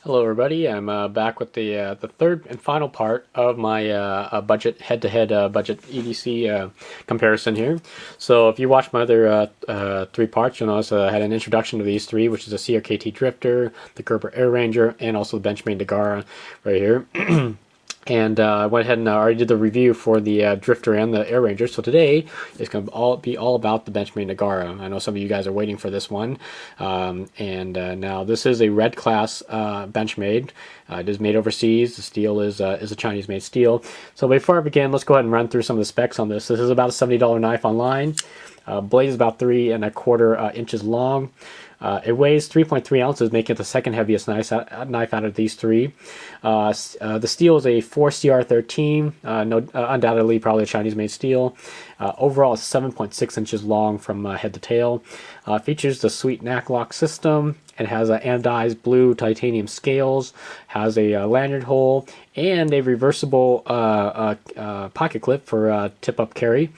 Hello everybody, I'm back with the third and final part of my budget head-to-head budget EDC comparison here. So if you watched my other three parts, you'll notice I had an introduction to these three, which is the CRKT Drifter, the Gerber Air Ranger, and also the Benchmade Nagara right here. And I went ahead and already did the review for the Drifter and the Air Ranger. So today is going to be all about the Benchmade Nagara. I know some of you guys are waiting for this one. Now this is a red class Benchmade. It is made overseas. The steel is a Chinese-made steel. So before I begin, let's go ahead and run through some of the specs on this. This is about a $70 knife online. Blade is about 3¼ inches long. It weighs 3.3 ounces, making it the second heaviest knife out of these three. The steel is a 4CR13, undoubtedly probably a Chinese-made steel. Overall, it's 7.6 inches long from head to tail. Features the sweet knack lock system. It has anodized blue titanium scales, has a lanyard hole, and a reversible pocket clip for tip-up carry.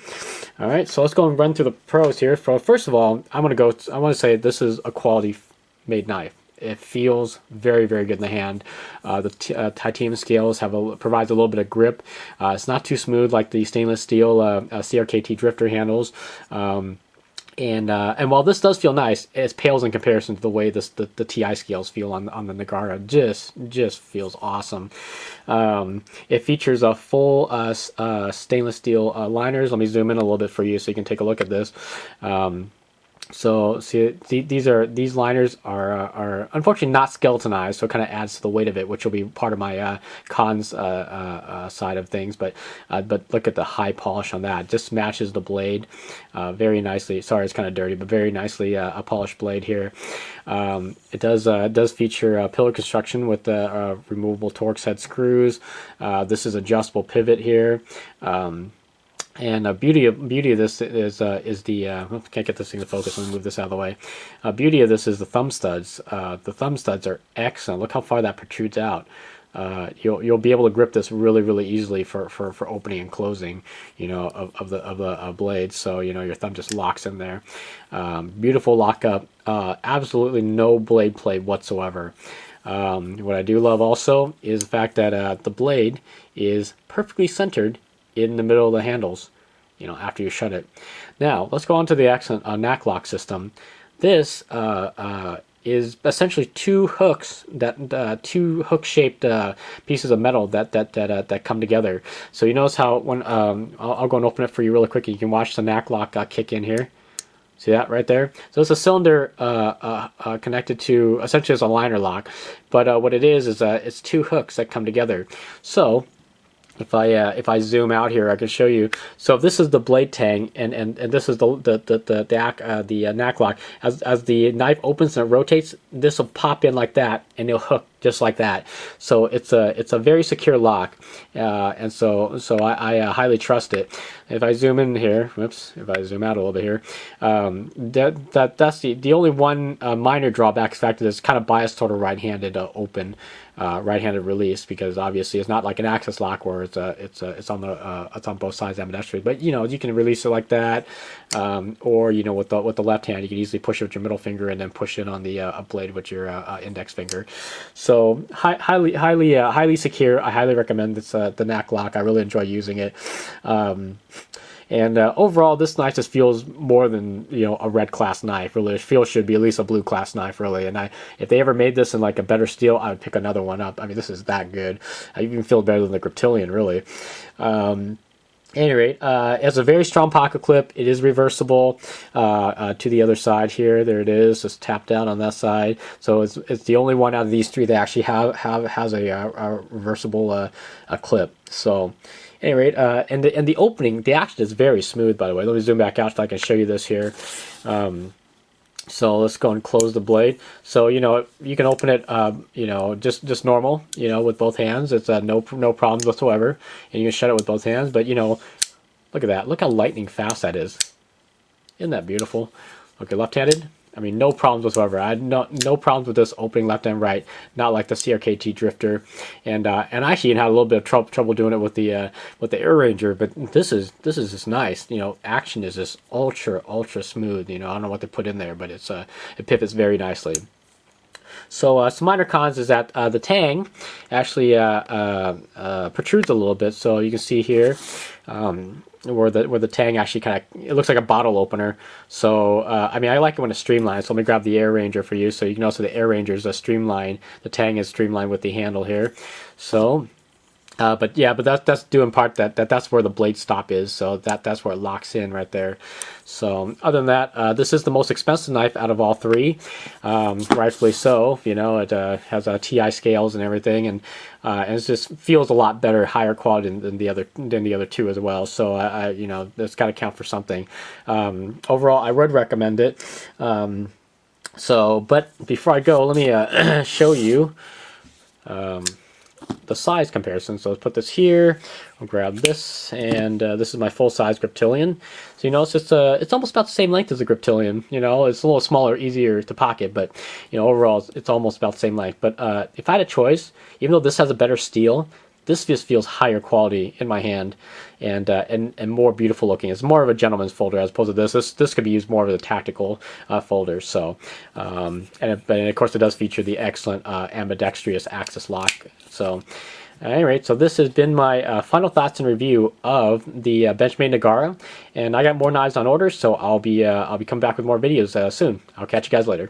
All right, so let's go and run through the pros here. First of all, I want to say this is a quality made knife. It feels very, very good in the hand. The titanium scales provides a little bit of grip. It's not too smooth like the stainless steel CRKT Drifter handles. And while this does feel nice, it pales in comparison to the way the TI scales feel on the Nagara. Just feels awesome. It features a full stainless steel liners. Let me zoom in a little bit for you so you can take a look at this. So see, these liners are unfortunately not skeletonized, so it kind of adds to the weight of it, which will be part of my cons side of things. But look at the high polish on that; just matches the blade very nicely. Sorry, it's kind of dirty, but very nicely a polished blade here. It does feature pillar construction with removable Torx head screws. This is adjustable pivot here. And beauty of this is the can't get this thing to focus. Let me move this out of the way. Beauty of this is the thumb studs. The thumb studs are excellent. Look how far that protrudes out. You'll be able to grip this really easily for opening and closing, of the blade. So your thumb just locks in there. Beautiful lockup. Absolutely no blade play whatsoever. What I do love also is the fact that the blade is perfectly centered in the middle of the handles, after you shut it. Now let's go on to the accent knack lock system. This is essentially two hooks two hook-shaped pieces of metal that come together. So you notice how when I'll go and open it for you really quick. You can watch the knack lock kick in here. See that right there? So it's a cylinder connected to essentially as a liner lock, but what it is it's two hooks that come together. So if I zoom out here, I can show you. So this is the blade tang, and this is the knack lock. As the knife opens and it rotates, this will pop in like that, and it'll hook just like that. So it's a very secure lock, and so I highly trust it. If I zoom in here, whoops, if I zoom out a little bit here, that's the only one minor drawback fact is it's kind of biased toward a right-handed open. Right-handed release, because obviously it's not like an access lock where it's on both sides ambidextrous. But you can release it like that, or with the left hand you can easily push it with your middle finger and then push it on the blade with your index finger. So highly secure. I highly recommend this the knack lock. I really enjoy using it. And overall, this knife just feels more than a red class knife. Really, it feels should be at least a blue class knife. Really, and if they ever made this in like a better steel, I would pick another one up. I mean, this is that good. I even feel better than the Griptilian, really. At any rate, it has a very strong pocket clip. It is reversible to the other side here. There it is. Just tapped out on that side. So it's the only one out of these three that actually has a reversible clip. So. At any rate, and the opening, the action is very smooth, by the way. Let me zoom back out so I can show you this here. So let's go and close the blade. So you can open it just normal, with both hands. It's no problems whatsoever, and you can shut it with both hands. But look at that. Look how lightning fast that is. Isn't that beautiful? Okay, left-handed. I mean, no problems whatsoever. I had no problems with this opening left and right. Not like the CRKT Drifter, and I actually had a little bit of trouble doing it with the Air Ranger. But this is just nice. Action is just ultra smooth. I don't know what they put in there, but it pivots very nicely. So some minor cons is that the tang actually protrudes a little bit. So you can see here where the tang actually kind of, it looks like a bottle opener. So I mean, I like it when it's streamlined. So let me grab the Air Ranger for you. So you can also, the Air Ranger is a streamline. The tang is streamlined with the handle here. So. But yeah, but that's due in part that's where the blade stop is, so that's where it locks in right there. So other than that, this is the most expensive knife out of all three, rightfully so. You know, it has TI scales and everything, and it just feels a lot better, higher quality than the other two as well. So you know, that's got to count for something. Overall, I would recommend it. So, but before I go, let me show you. The size comparison. So let's put this here. I'll grab this, and this is my full-size Griptilian. So you know, it's almost about the same length as a Griptilian. You know, it's a little smaller, easier to pocket, but you know, overall, it's almost about the same length. But if I had a choice, even though this has a better steel, this just feels higher quality in my hand, and more beautiful looking. It's more of a gentleman's folder as opposed to this. This could be used more as a tactical folder. So, but of course, it does feature the excellent ambidextrous axis lock. So, at any rate, so this has been my final thoughts and review of the Benchmade Nagara, and I got more knives on order, so I'll be coming back with more videos soon. I'll catch you guys later.